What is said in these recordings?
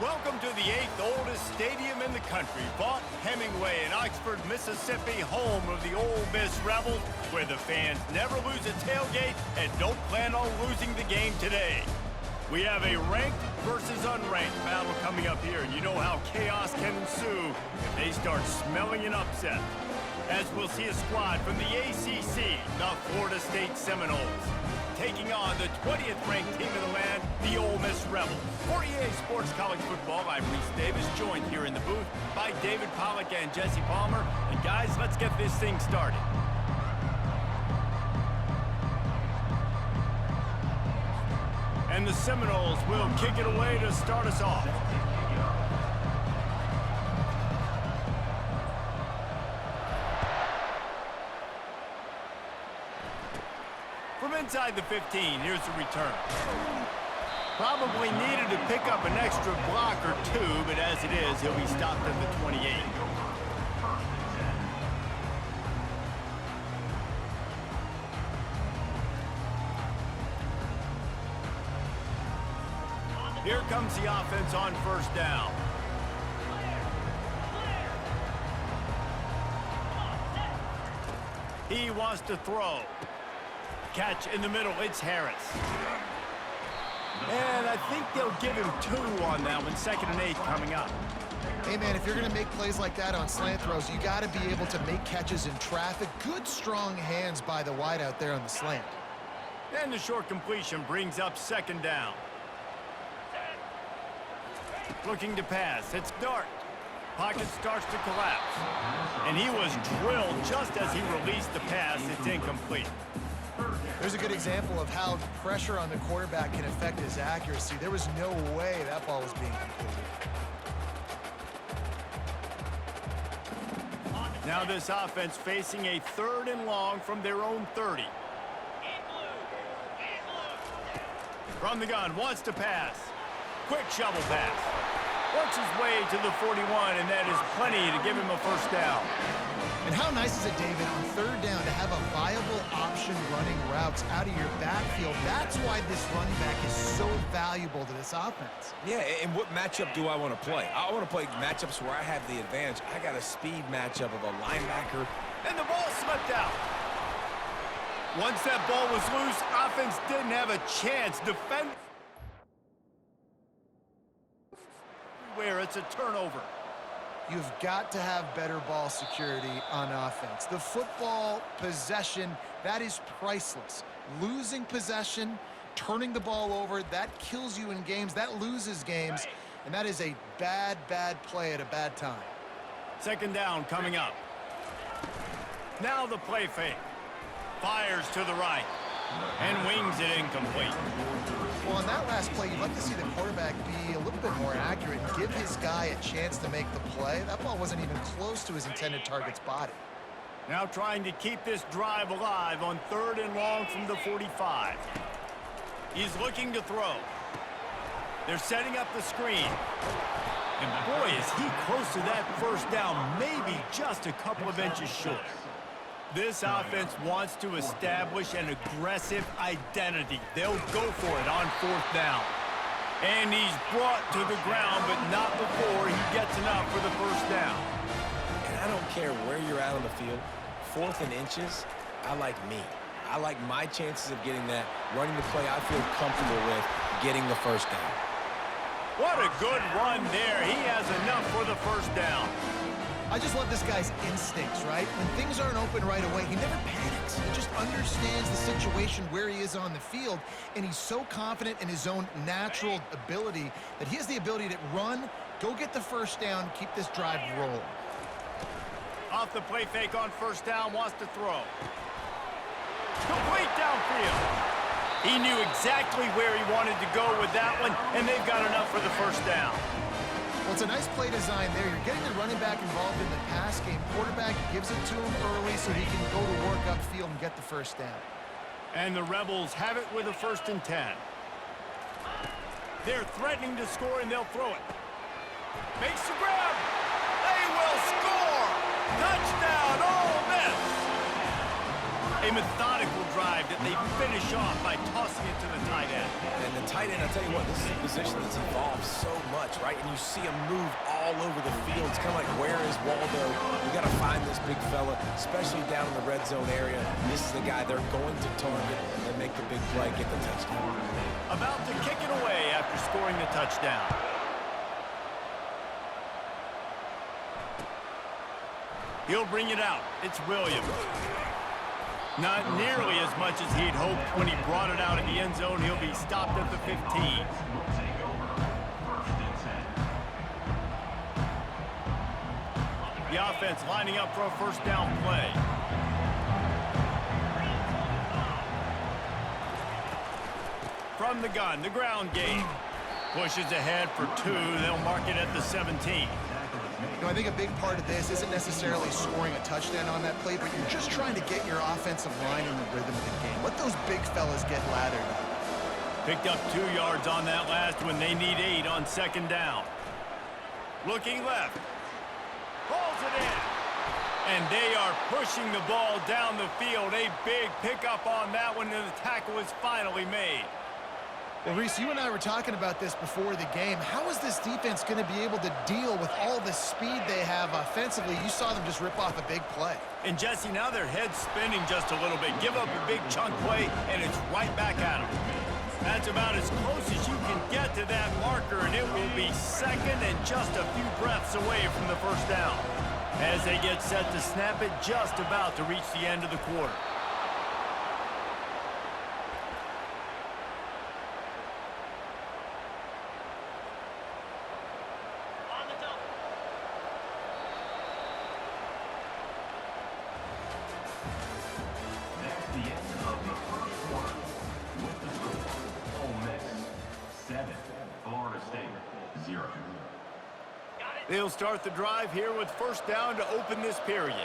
Welcome to the 8th oldest stadium in the country, Vaught Hemingway in Oxford, Mississippi, home of the Ole Miss Rebels, where the fans never lose a tailgate and don't plan on losing the game today. We have a ranked versus unranked battle coming up here, and you know how chaos can ensue if they start smelling an upset. As we'll see a squad from the ACC, the Florida State Seminoles, taking on the 20th ranked team in the land, the Ole Miss Rebels. For EA Sports College Football, I'm Reese Davis, joined here in the booth by David Pollack and Jesse Palmer. And guys, let's get this thing started. And the Seminoles will kick it away to start us off. From inside the 15, here's the return. Probably needed to pick up an extra block or two, but as it is, he'll be stopped at the 28. Here comes the offense on first down. He wants to throw. Catch in the middle, it's Harris. And I think they'll give him 2 on that one, 2nd and 8 coming up. Hey, man, if you're going to make plays like that on slant throws, you got to be able to make catches in traffic. Good, strong hands by the wide out there on the slant. And the short completion brings up 2nd down. Looking to pass, it's Dart. Pocket starts to collapse. And he was drilled just as he released the pass. It's incomplete. There's a good example of how pressure on the quarterback can affect his accuracy. There was no way that ball was being completed. Now this offense facing a 3rd and long from their own 30. From the gun, wants to pass. Quick shovel pass. Works his way to the 41, and that is plenty to give him a first down. And how nice is it, David, on 3rd down to have a viable option running routes out of your backfield? That's why this running back is so valuable to this offense. Yeah, and what matchup do I want to play? I want to play matchups where I have the advantage. I got a speed matchup of a linebacker. And the ball slipped out. Once that ball was loose, offense didn't have a chance. Defend. Where it's a turnover. You've got to have better ball security on offense. The football possession, that is priceless. Losing possession, turning the ball over, that kills you in games, that loses games, and that is a bad, bad play at a bad time. 2nd down coming up. Now the play fake. Fires to the right and wings it incomplete. Well, on that last play, you'd like to see the quarterback be a little bit more accurate and give his guy a chance to make the play. That ball wasn't even close to his intended target's body. Now trying to keep this drive alive on 3rd and long from the 45. He's looking to throw. They're setting up the screen. And boy, is he close to that first down, maybe just a couple of inches short. This offense wants to establish an aggressive identity. They'll go for it on 4th down. And he's brought to the ground, but not before he gets enough for the first down. And I don't care where you're at on the field. 4th and inches, I like me. I like my chances of getting that, running the play I feel comfortable with, getting the first down. What a good run there. He has enough for the first down. I just love this guy's instincts, right? When things aren't open right away, he never panics. He just understands the situation where he is on the field, and he's so confident in his own natural ability that he has the ability to run, go get the first down, keep this drive rolling. Off the play fake on 1st down, wants to throw. Complete downfield. He knew exactly where he wanted to go with that one, and they've got enough for the first down. Well, it's a nice play design there. You're getting the running back involved in the pass game. Quarterback gives it to him early so he can go to work upfield and get the first down. And the Rebels have it with a 1st and 10. They're threatening to score, and they'll throw it. Makes the grab. They will score. Touchdown, Ole Miss. A methodical drive that they finish off by tossing it to the tight end. And the tight end, I'll tell you what, this is a position that's evolved so much, right? And you see him move all over the field. It's kind of like, where is Waldo? You got to find this big fella, especially down in the red zone area. This is the guy they're going to target and make the big play, get the touchdown. About to kick it away after scoring the touchdown. He'll bring it out. It's Williams. Not nearly as much as he'd hoped when he brought it out in the end zone. He'll be stopped at the 15. The offense lining up for a first down play. From the gun, the ground game. Pushes ahead for 2. They'll mark it at the 17. You know, I think a big part of this isn't necessarily scoring a touchdown on that play, but you're just trying to get your offensive line in the rhythm of the game. Let those big fellas get lathered up. Picked up 2 yards on that last one. They need 8 on second down. Looking left. Pulls it in. And they are pushing the ball down the field. A big pickup on that one, and the tackle is finally made. Well, Reese, you and I were talking about this before the game. How is this defense going to be able to deal with all the speed they have offensively? You saw them just rip off a big play. And, Jesse, now their head's spinning just a little bit. Give up a big chunk play, and it's right back at them. That's about as close as you can get to that marker, and it will be second and just a few breaths away from the first down. As they get set to snap it, just about to reach the end of the quarter. They'll start the drive here with first down to open this period.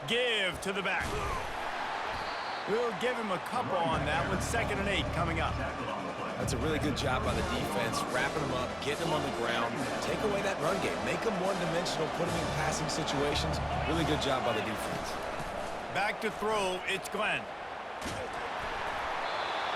Give to the back. We'll give him a couple on that with 2nd and 8 coming up. That's a really good job by the defense, wrapping them up, getting them on the ground, take away that run game, make them one-dimensional, put them in passing situations. Really good job by the defense. Back to throw, it's Glenn.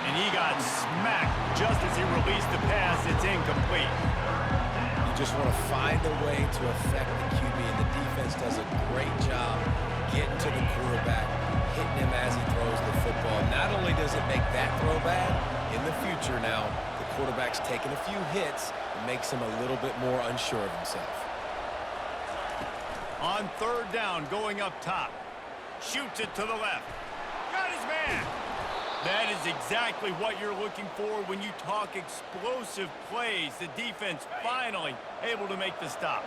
And he got smacked just as he released the pass. It's incomplete. You just want to find a way to affect the QB, and the defense does a great job getting to the quarterback, hitting him as he throws the football. Not only does it make that throw bad, in the future now, the quarterback's taking a few hits and makes him a little bit more unsure of himself. On third down, going up top. Shoots it to the left. Got his man. That is exactly what you're looking for when you talk explosive plays. The defense finally able to make the stop.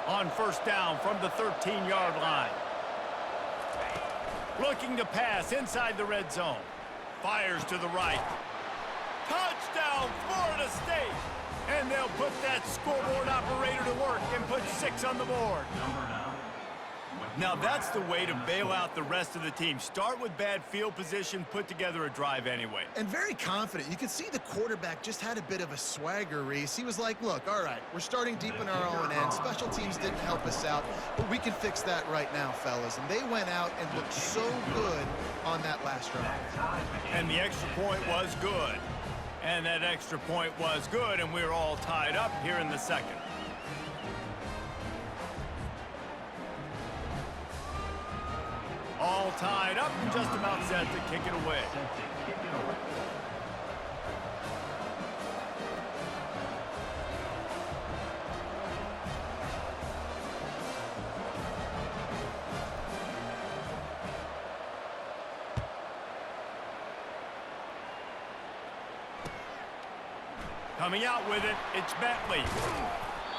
On first down from the 13-yard line. Looking to pass inside the red zone. Fires to the right. Touchdown, Florida State! And they'll put that scoreboard operator to work and put 6 on the board. Now that's the way to bail out the rest of the team. Start with bad field position, put together a drive anyway. And very confident. You could see the quarterback just had a bit of a swagger, Reese. He was like, look, all right, we're starting deep in our own end. Special teams didn't help us out, but we can fix that right now, fellas. And they went out and looked so good on that last drive. And the extra point was good. And that extra point was good, and we're all tied up here in the second. All tied up and just about set to kick it away. Coming out with it, it's Bentley.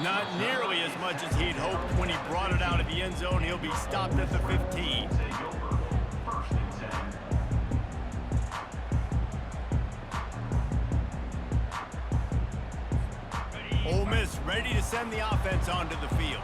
Not nearly as much as he'd hoped when he brought it out of the end zone. He'll be stopped at the 15. Ole Miss ready to send the offense onto the field.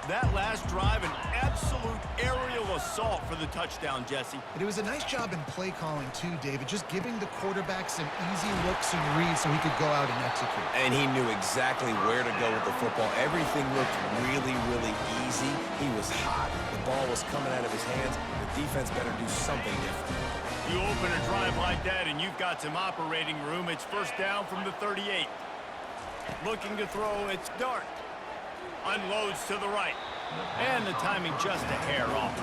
That last drive, an absolute aerial assault for the touchdown, Jesse. It was a nice job in play calling too, David, just giving the quarterback some easy looks and reads so he could go out and execute. And he knew exactly where to go with the football. Everything looked really, really easy. He was hot. The ball was coming out of his hands. The defense better do something different. You open a drive like that and you've got some operating room. It's first down from the 38. Looking to throw, it's Dart. Unloads to the right. And the timing just a hair off.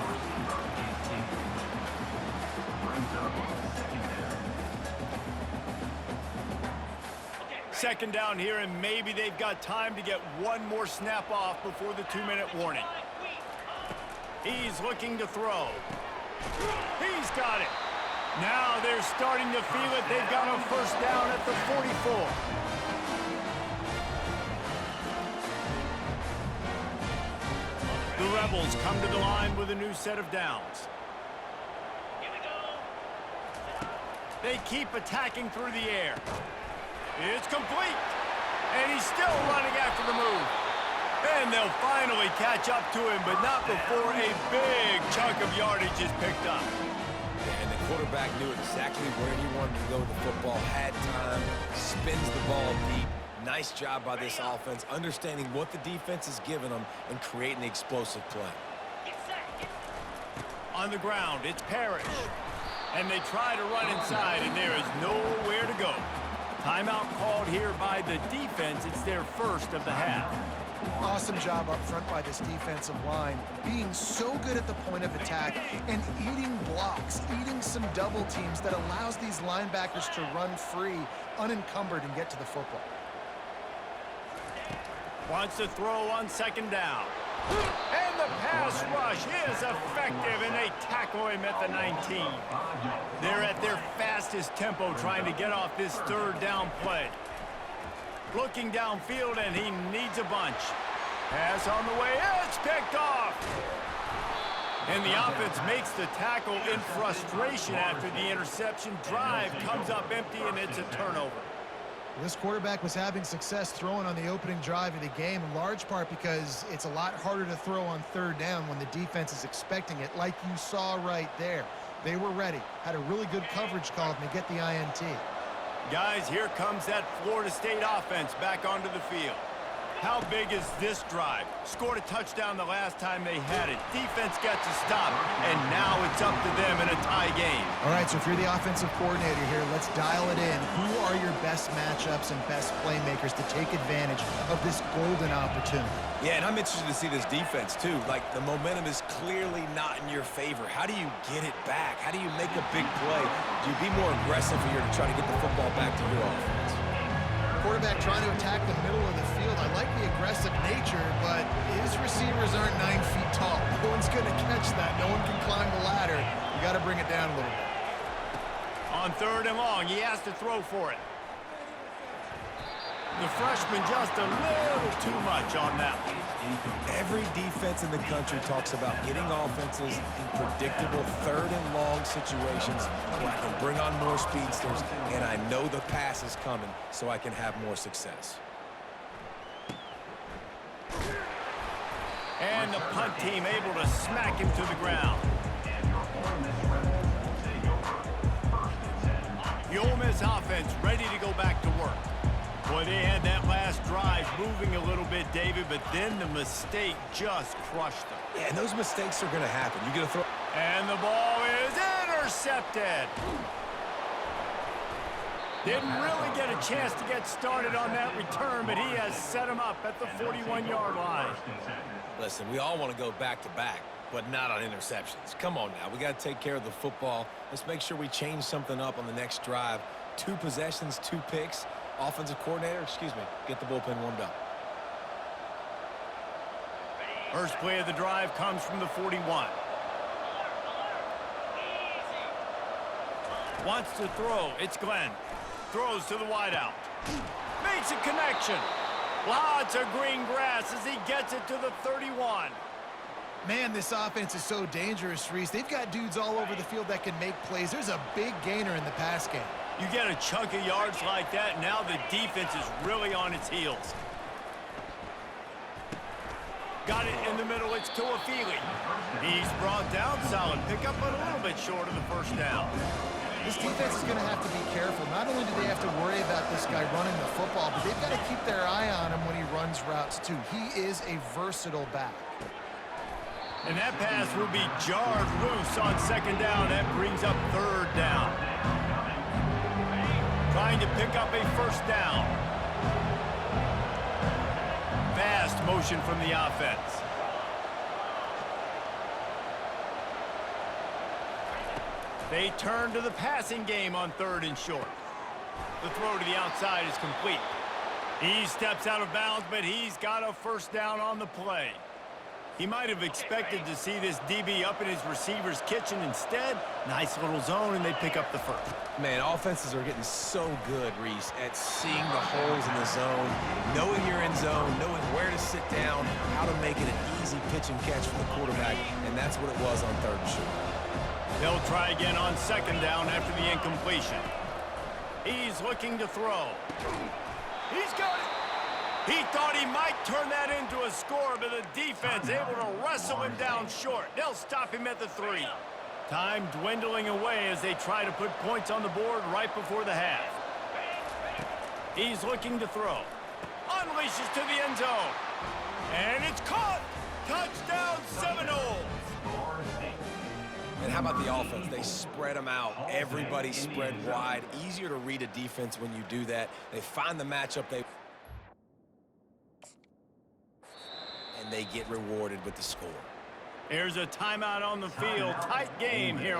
Second down here, and maybe they've got time to get one more snap off before the 2-minute warning. He's looking to throw. He's got it. Now they're starting to feel it. They've got a first down at the 44. The Rebels come to the line with a new set of downs. They keep attacking through the air. It's complete. And he's still running after the move. And they'll finally catch up to him, but not before a big chunk of yardage is picked up. And the quarterback knew exactly where he wanted to go with the football, had time, spins the ball deep. Nice job by this offense, understanding what the defense is giving them and creating the explosive play. On the ground, it's Parrish. And they try to run inside, and there is nowhere to go. Timeout called here by the defense. It's their first of the half. Awesome job up front by this defensive line, being so good at the point of attack and eating blocks, eating some double teams that allows these linebackers to run free, unencumbered, and get to the football. Wants to throw on second down. And the pass rush is effective, and they tackle him at the 19. They're at their fastest tempo trying to get off this third down play. Looking downfield, and he needs a bunch. Pass on the way. It's picked off. And the offense makes the tackle in frustration after the interception. Drive comes up empty, and it's a turnover. This quarterback was having success throwing on the opening drive of the game, in large part because it's a lot harder to throw on third down when the defense is expecting it, like you saw right there. They were ready, had a really good coverage call to get the INT. Guys, here comes that Florida State offense back onto the field. How big is this drive? Scored a touchdown the last time they had it. Defense gets a stop, and now it's up to them in a tie game. All right, so if you're the offensive coordinator here, let's dial it in. Who are your best matchups and best playmakers to take advantage of this golden opportunity? Yeah, and I'm interested to see this defense, too. Like, the momentum is clearly not in your favor. How do you get it back? How do you make a big play? Do you be more aggressive here to try to get the football back to your offense? Quarterback trying to attack the middle of the field. I like the aggressive nature, but his receivers aren't 9 feet tall. No one's going to catch that. No one can climb the ladder. You got to bring it down a little bit. On third and long, he has to throw for it. The freshman just a little too much on that one. Every defense in the country talks about getting offenses in predictable third and long situations where I can bring on more speedsters and I know the pass is coming so I can have more success. And the punt team able to smack him to the ground. The Ole Miss offense ready to go back to work. Boy, they had that last drive moving a little bit, David, but then the mistake just crushed them. Yeah, and those mistakes are going to happen. You got to throw. And the ball is intercepted. Didn't really get a chance to get started on that return, but he has set him up at the 41-yard line. Listen, we all want to go back-to-back, but not on interceptions. Come on now. We got to take care of the football. Let's make sure we change something up on the next drive. 2 possessions, 2 picks. Offensive coordinator, get the bullpen warmed up. First play of the drive comes from the 41. Wants to throw. It's Glenn. Throws to the wideout. Makes a connection. Lots of green grass as he gets it to the 31. Man, this offense is so dangerous, Reese. They've got dudes all over the field that can make plays. There's a big gainer in the pass game. You get a chunk of yards like that, now the defense is really on its heels. got it in the middle. It's Tuafili. He's brought down. Solid pickup, but a little bit short of the first down. This defense is going to have to be careful. Not only do they have to worry about this guy running the football, but they've got to keep their eye on him when he runs routes, too. He is a versatile back. And that pass will be jarred loose on second down. That brings up third down. Trying to pick up a first down. Fast motion from the offense. They turn to the passing game on third and short. The throw to the outside is complete. He steps out of bounds, but he's got a first down on the play. He might have expected to see this DB up in his receiver's kitchen. Instead, nice little zone, and they pick up the first. Man, offenses are getting so good, Reese, at seeing the holes in the zone, knowing you're in zone, knowing where to sit down, how to make it an easy pitch and catch for the quarterback, and that's what it was on third and short. They'll try again on second down after the incompletion. He's looking to throw. He's got it. He thought he might turn that into a score, but the defense able to wrestle him down short. They'll stop him at the 3. Time dwindling away as they try to put points on the board right before the half. He's looking to throw. Unleashes to the end zone. And it's caught. Touchdown Seminoles. And how about the offense? They spread them out. Everybody spread wide. Easier to read a defense when you do that. They find the matchup and they get rewarded with the score. Here's a timeout on the field. Tight game here.